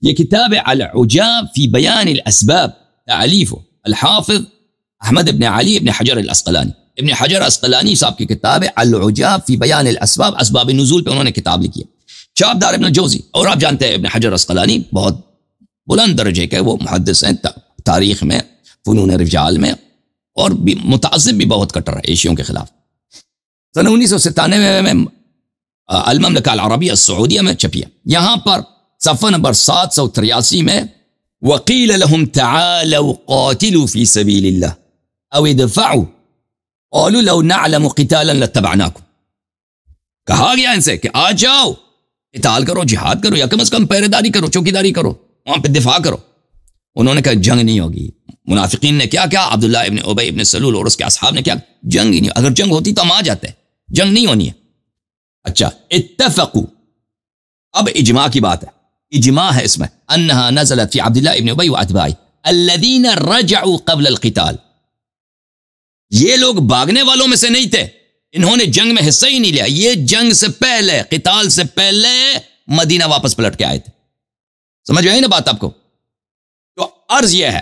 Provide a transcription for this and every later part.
یہ کتاب العجاب فی بیان الاسباب، تالیف الحافظ احمد ابن علی ابن حجر العسقلانی. ابن حجر عسقلانی صاحب کی کتاب ہے العجاب فی بیان الاسباب، اسباب نزول پہ انہوں نے کتاب لکھی ہے. چاپ دار ابن الجوزی، اور آپ جانتے ہیں ابن حجر عسقلانی بہت بلند درجے کے وہ محدث ہیں، تاریخ میں، فنون رجال میں، اور بھی متعصب بھی بہت کٹر ہے ایشیوں کے خلاف. سن 1997 میں المملکہ العربیہ السعودیہ میں چھپی ہے. یہاں پر صفحہ نمبر 783 میں وقیل لهم تعالوا قاتلوا في سبيل الله او ادفعوا قالوا لو نعلم قتالا لاتبعناكم، کہا گیا ان سے کہ آ جاؤ، قتال کرو، جہاد کرو، یا کم از کم پہرے داری کرو، چوکیداری کرو، وہاں پہ دفاع کرو. انہوں نے کہا جنگ نہیں ہوگی. منافقین نے کیا کیا؟ عبداللہ ابن ابی ابن سلول اور اس کے اصحاب نے کیا؟ جنگ ہی نہیں. اگر جنگ ہوتی تو ہم آ جاتے، جنگ نہیں ہونی ہے. اچھا، اتفقوا، اب اجماع کی بات ہے، اجماع ہے اس میں، انہا نزلت فی عبداللہ ابن ابی و اتباعی الذین رجعوا قبل القتال. یہ لوگ بھاگنے والوں میں سے نہیں تھے، انہوں نے جنگ میں حصہ ہی نہیں لیا، یہ جنگ سے پہلے، قتال سے پہلے مدینہ واپس پلٹ کے آئے تھے. سمجھ میں آئی نا بات آپ کو؟ تو عرض یہ ہے،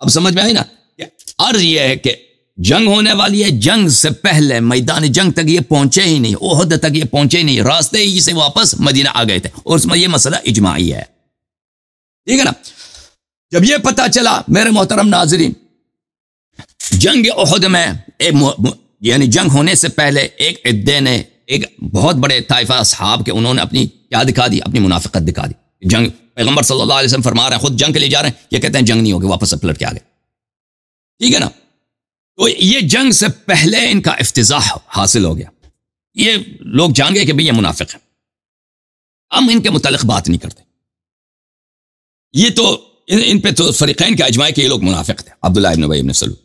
اب سمجھ میں آئی نا کہ عرض یہ ہے کہ جنگ ہونے والی ہے، جنگ سے پہلے میدان جنگ تک یہ پہنچے ہی نہیں، احد تک یہ پہنچے ہی نہیں، راستے ہی سے واپس مدینہ آ گئے تھے، اور اس میں یہ مسئلہ اجماعی ہے. ٹھیک ہے نا؟ جب یہ پتہ چلا میرے محترم ناظرین، جنگ احد میں یعنی جنگ ہونے سے پہلے ایک عدے نے، ایک بہت بڑے طائفہ اصحاب کے، انہوں نے اپنی کیا دکھا دی؟ اپنی منافقت دکھا دی. جنگ، پیغمبر صلی اللہ علیہ وسلم فرما رہے ہیں، خود جنگ کے لیے جا رہے ہیں، یہ کہتے ہیں جنگ نہیں ہوگی، واپس سے پلٹ کے آ گئے. ٹھیک ہے نا؟ تو یہ جنگ سے پہلے ان کا افتضاح حاصل ہو گیا. یہ لوگ جان گئے کہ بھئی یہ منافق ہیں، ہم ان کے متعلق بات نہیں کرتے. یہ تو ان پہ تو فریقین کا اجماع ہے کہ یہ لوگ منافق تھے، عبداللہ ابن ابی ابن سلول.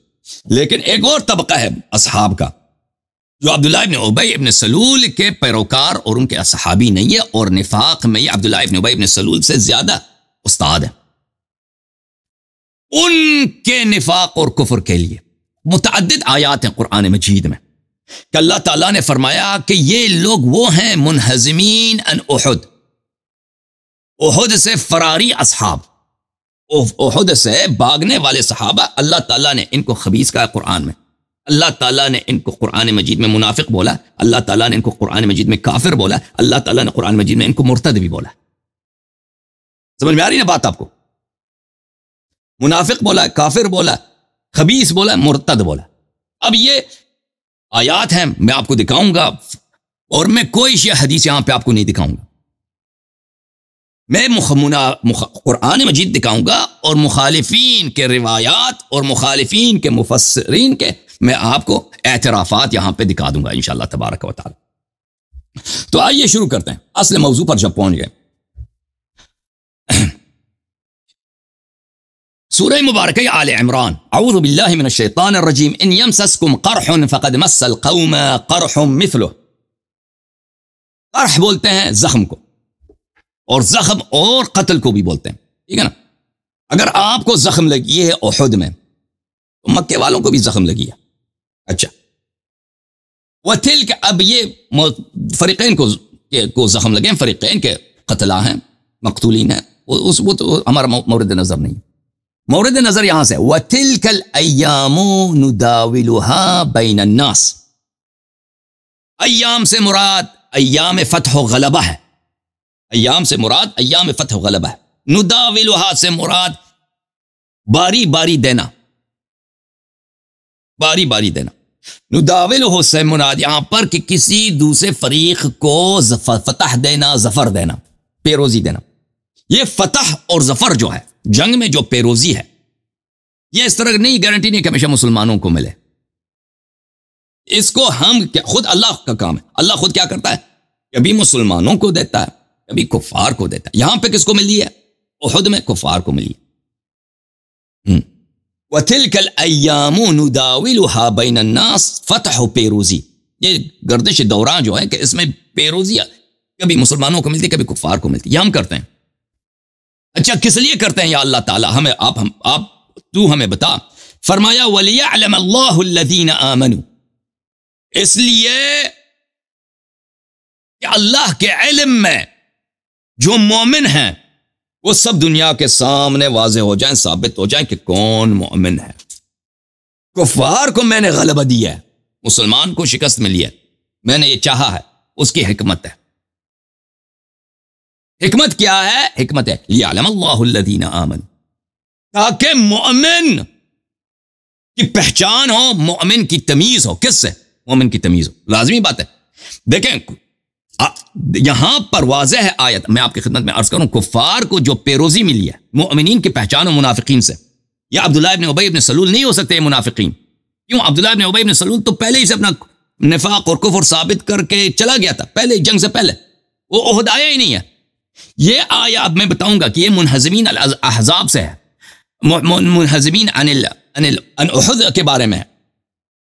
لیکن ایک اور طبقہ ہے اصحاب کا جو عبداللہ ابن ابی ابن سلول کے پیروکار اور ان کے صحابی نہیں ہے، اور نفاق میں یہ عبداللہ ابن ابی ابن سلول سے زیادہ استاد ہے. ان کے نفاق اور کفر کے لیے متعدد آیات ہیں قرآن مجید میں کہ اللہ تعالیٰ نے فرمایا کہ یہ لوگ وہ ہیں منہزمین ان احد، احد سے فراری اصحاب، احد سے بھاگنے والے صحابہ. اللہ تعالیٰ نے ان کو خبیث کہا قرآن میں، اللہ تعالیٰ نے ان کو قرآن مجید میں منافق بولا، اللہ تعالیٰ نے ان کو قرآن مجید میں کافر بولا، اللہ تعالیٰ نے قرآن مجید میں ان کو مرتد بھی بولا. سمجھ میں آ رہی نا بات آپ کو؟ منافق بولا، کافر بولا، خبیث بولا، مرتد بولا. اب یہ آیات ہیں، میں آپ کو دکھاؤں گا، اور میں کوئی شیء حدیث یہاں پہ آپ کو نہیں دکھاؤں گا، میں قرآن مجید دکھاؤں گا، اور مخالفین کے روایات اور مخالفین کے مفسرین کے میں آپ کو اعترافات یہاں پہ دکھا دوں گا انشاءاللہ تبارک و تعالی. تو آئیے شروع کرتے ہیں اصل موضوع پر جب پہنچ گئے. سورہ مبارکہ آل عمران، اعوذ باللہ من الشیطان الرجیم، ان یمسسکم قرح فقد مس القوم قرح مثلہ. قرح بولتے ہیں زخم کو، اور زخم اور قتل کو بھی بولتے ہیں. ٹھیک ہے نا؟ اگر آپ کو زخم لگی ہے احد میں، تو مکے والوں کو بھی زخم لگی ہے. اچھا، وتلک، اب یہ فریقین کو زخم لگے ہیں، فریقین کے قتلہ ہیں، مقتولین ہیں، وہ تو ہمارا مورد نظر نہیں. مورد نظر یہاں سے وَتِلْكَ الْأَيَّامُ نُدَاوِلُهَا بَيْنَ النَّاسِ. ایام سے مراد ایام فتح و غلبہ ہے، ایام سے مراد ایام فتح و غلبہ ہے. نُدَاوِلُهَا سے مراد باری باری دینا، باری باری دینا. نُدَاوِلُهُ سے مراد یہاں پر کہ کسی دوسرے فریق کو فتح دینا، ظفر دینا، پیروزی دینا. یہ فتح اور ظفر جو ہے، جنگ میں جو پیروزی ہے، یہ اس طرح نہیں گارنٹی نہیں کہ ہمیشہ مسلمانوں کو ملے. اس کو ہم خود اللہ کا کام ہے. اللہ خود کیا کرتا ہے؟ کبھی مسلمانوں کو دیتا ہے، کبھی کفار کو دیتا ہے. یہاں پہ کس کو ملی ہے؟ احد میں کفار کو ملی ہے. وَتِلْكَ الْأَيَّامُ نُدَاوِلُهَا بَيْنَ النَّاسِ، فتح و پیروزی، یہ گردش دوران جو ہے کہ اس میں پیروزی کبھی مسلمانوں کو ملتی، کبھی کفار کو ملتی. یہ ہم کرتے ہیں. اچھا، کس لیے کرتے ہیں یا اللہ تعالیٰ؟ ہمیں تو ہمیں بتا. فرمایا وَلِيَعْلَمَ اللَّهُ الَّذِينَ آمَنُوا، اس لیے کہ اللہ کے علم میں جو مومن ہیں وہ سب دنیا کے سامنے واضح ہو جائیں، ثابت ہو جائیں کہ کون مومن ہے۔ کفار کو میں نے غلبہ دیا ہے، مسلمان کو شکست ملی ہے، میں نے یہ چاہا ہے، اس کی حکمت ہے۔ حکمت کیا ہے؟ حکمت ہے لیعلم اللہ الذین آمنوا، تاکہ مومن کی پہچان ہو، مومن کی تمیز ہو۔ کس سے؟ مومن کی تمیز ہو، لازمی بات ہے۔ دیکھیں یہاں پر واضح ہے آیت، میں آپ کی خدمت میں عرض کروں، کفار کو جو پیروزی ملی ہے مومنین کی پہچان و منافقین سے، یا عبداللہ ابن ابی ابن سلول نہیں ہو سکتے منافقین۔ کیوں؟ عبداللہ ابن ابی ابن سلول تو پہلے ہی سے اپنا نفاق اور کفر ثابت کر کے چلا گیا تھا، پہلے جنگ سے پہلے، وہ عہد آیا ہی نہیں ہے۔ یہ آیا اب میں بتاؤں گا کہ یہ منہزمین الاحزاب سے ہے، منہزمین عن احد کے بارے میں ہے،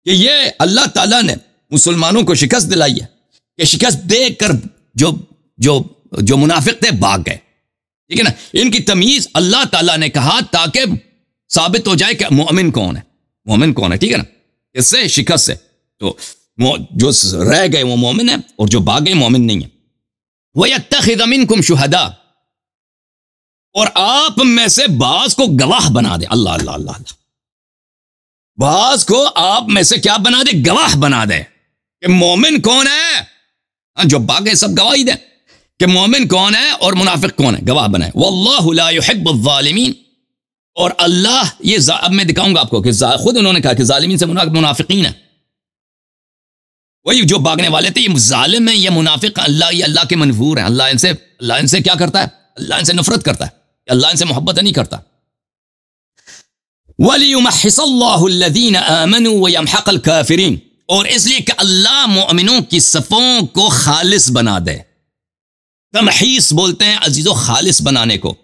کہ یہ اللہ تعالیٰ نے مسلمانوں کو شکست دلائی ہے، کہ شکست دے کر جو منافق تھے بھاگ گئے، ٹھیک ہے نا۔ ان کی تمیز اللہ تعالیٰ نے کہا تاکہ ثابت ہو جائے کہ مومن کون ہے، مومن کون ہے، ٹھیک ہے نا۔ اس سے شکست سے تو جو رہ گئے وہ مومن ہے، اور جو بھاگ گئے مومن نہیں ہے۔ وَيَتَّخِذَ مِنْكُمْ شُهَدَاءَ، اور آپ میں سے بعض کو گواہ بنا دے۔ اللہ اللہ اللہ اللہ، بعض کو آپ میں سے کیا بنا دے؟ گواہ بنا دے کہ مومن کون ہے۔ جو باقی سب گواہی دیں کہ مومن کون ہے اور منافق کون ہے، گواہ بنائے۔ واللہ لا يحب الظالمین، اور اللہ یہ اب میں دکھاؤں گا آپ کو کہ خود انہوں نے کہا کہ ظالمین سے منافقین ہیں، وہی جو بھاگنے والے تھے، یہ ظالم ہیں، یہ منافق، اللہ یہ اللہ کے منفور ہیں، اللہ ان سے کیا کرتا ہے؟ اللہ ان سے نفرت کرتا ہے، اللہ ان سے محبت نہیں کرتا۔ وَلِيُمَحِّصَ اللَّهُ الَّذِينَ آمَنُوا وَيَمْحَقَ الْكَافِرِينَ، اور اس لیے کہ اللہ مومنوں کی صفوں کو خالص بنا دے۔ تمحیص بولتے ہیں عزیزو خالص بنانے کو۔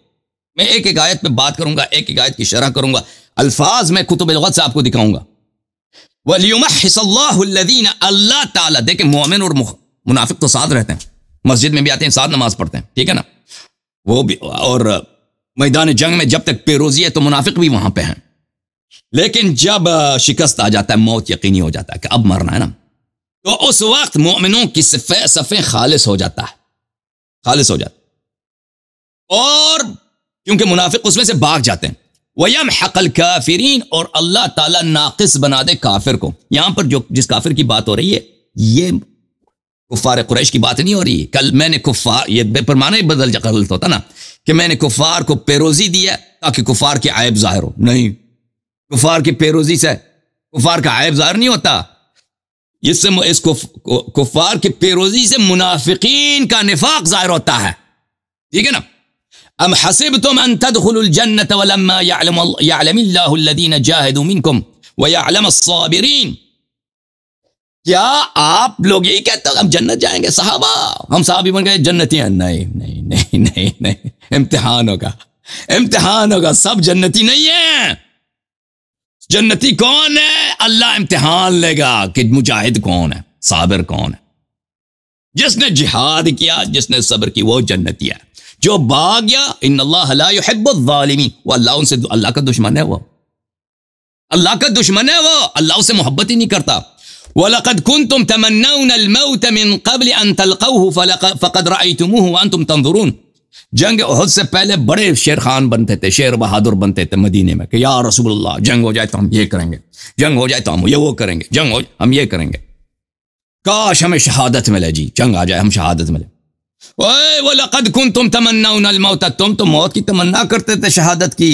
میں ایک ایک آیت پہ بات کروں گا، ایک ایک آیت کی شرح کروں گا، الفاظ میں کتب لغت سے آپ کو دکھاؤں گا۔ وَلِيُمَحِّصَ اللَّهُ الَّذِينَ، اللہ تعالیٰ، دیکھیں مومن اور منافق تو ساتھ رہتے ہیں، مسجد میں بھی آتے ہیں، ساتھ نماز پڑھتے ہیں، ٹھیک ہے نا، وہ بھی، اور میدان جنگ میں جب تک پیروزی ہے تو منافق بھی وہاں پہ ہیں، لیکن جب شکست آ جاتا ہے، موت یقینی ہو جاتا ہے کہ اب مرنا ہے نا، تو اس وقت مومنوں کی صفیں خالص ہو جاتا ہے، خالص ہو جاتا ہے، اور کیونکہ منافق اس میں سے بھاگ جاتے ہیں۔ وَيَمْحَقَ الْكَافِرِينَ، اور اللہ تعالیٰ ناقص بنا دے کافر کو۔ یہاں پر جس کافر کی بات ہو رہی ہے، یہ کفار قریش کی بات نہیں ہو رہی ہے۔ کل میں نے کفار، یہ بے پرمانہ ہی بدل غلط ہوتا نا، کہ میں نے کفار کو پیروزی دی ہے تاکہ کفار کی عیب ظاہر ہو، نہیں، کفار کی پیروزی سے کفار کا عیب ظاہر نہیں ہوتا، اس سے اس کفار کی پیروزی سے منافقین کا نفاق ظاہر ہوتا ہے، ٹھیک ہے نا۔ ام حسبتم ان تدخلوا الجنة ولما يعلم الله الذين جاهدوا منكم ويعلم الصابرين، کیا آپ لوگ یہی کہتے ہو ہم جنت جائیں گے؟ صحابہ، ہم صحابی بن گئے جنتی ہیں؟ نہیں نہیں نہیں نہیں نہیں، امتحان ہوگا، امتحان ہوگا، سب جنتی نہیں ہیں۔ جنتی کون ہے؟ اللہ امتحان لے گا کہ مجاہد کون ہے، صابر کون ہے، جس نے جہاد کیا، جس نے صبر کی، وہ جنتی ہے۔ جو بھاگ گیا، ان اللہ لا يحب الظالمین، وہ اللہ ان سے، اللہ کا دشمن ہے، وہ اللہ کا دشمن ہے، وہ اللہ اسے محبت ہی نہیں کرتا۔ وَلَقَدْ كُنْتُمْ تَمَنَّوْنَ الْمَوْتَ مِنْ قَبْلِ أَنْ تَلْقَوْهُ فَقَدْ رَأَيْتُمُوهُ وَأَنْتُمْ تَنْظُرُونَ، جنگ احد سے پہلے بڑے شیر خان بنتے تھے، شیر بہادر بنتے تھے مدینے میں، کہ یا رسول اللہ جنگ ہو جائے تو ہم یہ کریں گے، جنگ ہو جائے تو ہم یہ وہ کریں گے، جنگ ہو ہم یہ کریں گے، کاش ہمیں شہادت ملے، جی جنگ آ جائے ہم شہادت ملے۔ وَلَقَدْ كُنْتُمْ تَمَنَّوْنَ الْمَوْتَ، تم تو موت کی تمنا کرتے تھے، شہادت کی،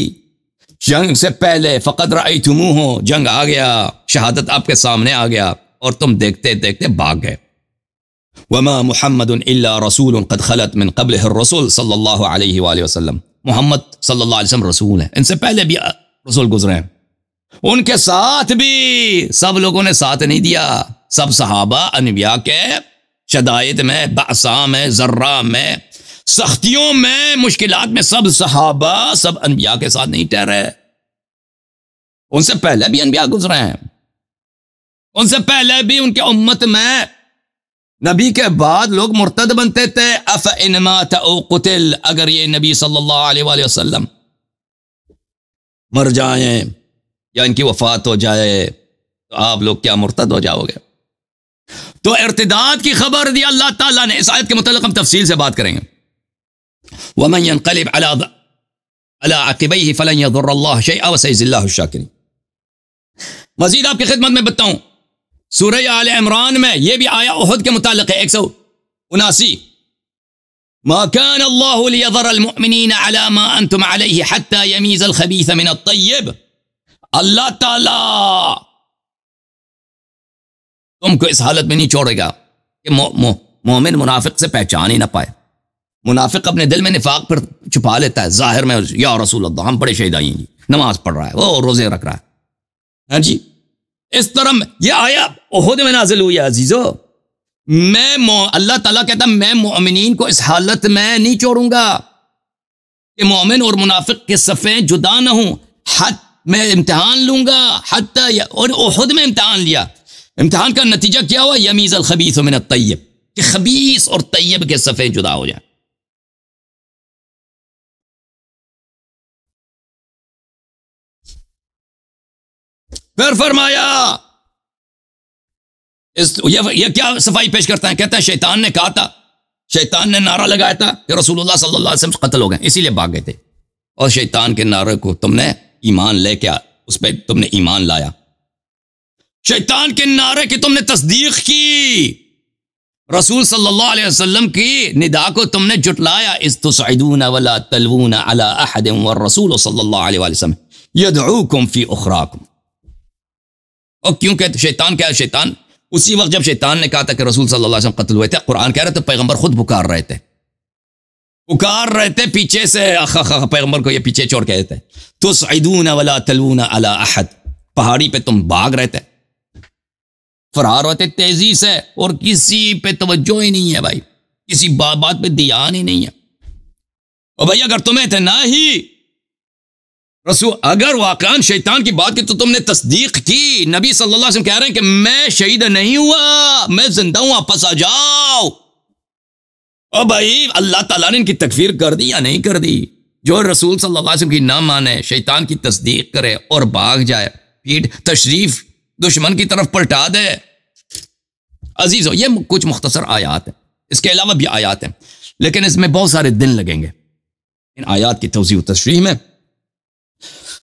جنگ سے پہلے۔ فَقَدْ رَأَيْتُمُوهُ، جنگ آ گیا، شہادت آپ کے سامنے آ گیا، اور تم دیکھتے دیکھتے بھاگ گئے۔ وَمَا مُحَمَّدٌ إِلَّا رَسُولٌ قَدْ خَلَتْ مِنْ قَبْلِهِ الرُّسُلُ صلی اللہ علیہ وآلہ وسلم، محمد صلی اللہ علیہ وسلم رسول ہیں، ان سے پہلے بھی رسول گزرے ہیں، ان کے ساتھ بھی سب لوگوں نے ساتھ نہیں دیا، سب صحابہ انبیاء کے شدائد میں، بأساء میں، ذرہ میں، سختیوں میں، مشکلات میں، سب صحابہ، سب انبیاء کے ساتھ نہیں ٹھہرے، ان سے پہلے بھی انبیاء گزرے ہیں، ان سے پہلے بھی ان کے امت میں نبی کے بعد لوگ مرتد بنتے تھے۔ أَفَإِنْ مَاتَ أَوْ قُتِلَ، اگر یہ نبی صلی اللہ علیہ وآلہ وسلم مر جائیں یا ان کی وفات ہو جائے تو آپ لوگ کیا مرتد ہو جاؤ گے؟ تو ارتداد کی خبر دی اللہ تعالیٰ نے۔ اس آیت کے متعلق ہم تفصیل سے بات کریں گے۔ وَمَنْ يَنْقَلِبْ عَلَىٰ علی عقبیہ فلن یضر اللہ شیئا وسیجزی اللہ الشاکرین۔ مزید آپ کی خدمت میں بتاؤں، سورہ آل عمران میں یہ بھی آیا احد کے متعلق ہے 179، ما كان اللہ لیذر المؤمنین علی ما انتم علیہ حتی یمیز الخبیث من الطیب۔ اللہ تعالی تم کو اس حالت میں نہیں چھوڑے گا کہ مومن منافق سے پہچان ہی نہ پائے۔ منافق اپنے دل میں نفاق پر چھپا لیتا ہے، ظاہر میں یا رسول اللہ ہم بڑے شہید آئی ہیں، نماز پڑھ رہا ہے، وہ روزے رکھ رہا ہے، ہاں جی اس طرح یہ آیا احد میں نازل ہوئی ہے عزیزو۔ اللہ تعالیٰ کہتا میں مومنین کو اس حالت میں نہیں چھوڑوں گا کہ مومن اور منافق کے صفیں جدا نہ ہوں، میں امتحان لوں گا حتی، اور احد میں امتحان لیا، امتحان کا نتیجہ کیا ہوا؟ یمیز الخبیث من الطیب، کہ خبیث اور طیب کے صفیں جدا ہو جائیں۔ پھر فرمایا یہ کیا صفائی پیش کرتا ہے؟ کہتا ہے شیطان نے کہا تھا، شیطان نے نعرہ لگایا تھا کہ رسول اللہ صلی اللہ علیہ وسلم قتل ہو گئے، اسی لیے بھاگ گئے تھے، اور شیطان کے نعرے کو تم نے ایمان لے کے اس پہ تم نے ایمان لایا، شیطان کے نعرے کی تم نے تصدیق کی، رسول صلی اللہ علیہ وسلم کی ندا کو تم نے جھٹلایا، اذ تصعدون ولا تلوون علی احد والرسول صلی اللہ علیہ وسلم یدعوکم فی اخراکم۔ اور کیونکہ شیطان کیا ہے؟ شیطان اسی وقت جب شیطان نے کہا تھا کہ رسول صلی اللہ علیہ وسلم قتل ہوئے تھے، قرآن کہہ رہے تھے پیغمبر خود پکار رہے تھے پیچھے سے، پیغمبر کو یہ پیچھے چھوڑ کے دیتے، تصعدون ولا تلوون علی احد، پہاڑی پہ تم بھاگ رہے تھے، فرار ہوتے تیزی سے، اور کسی پہ توجہ ہی نہیں ہے بھائی، کسی بات پہ دھیان ہی نہیں ہے۔ اور بھائی اگر تمہیں تھے نہ ہی رسول، اگر واقعاً شیطان کی بات کی تو تم نے تصدیق کی، نبی صلی اللہ علیہ وسلم کہہ رہے ہیں کہ میں شہید نہیں ہوا، میں زندہ ہوں، واپس آ جاؤ۔ اور بھائی اللہ تعالیٰ نے ان کی تکفیر کر دی یا نہیں کر دی؟ جو رسول صلی اللہ علیہ وسلم کی نہ مانے، شیطان کی تصدیق کرے اور بھاگ جائے، پیٹ تشریف دشمن کی طرف پلٹا دے۔ عزیزو یہ کچھ مختصر آیات ہیں، اس کے علاوہ بھی آیات ہیں، لیکن اس میں بہت سارے دن لگیں گے ان آیات کی توضیح و تشریح میں۔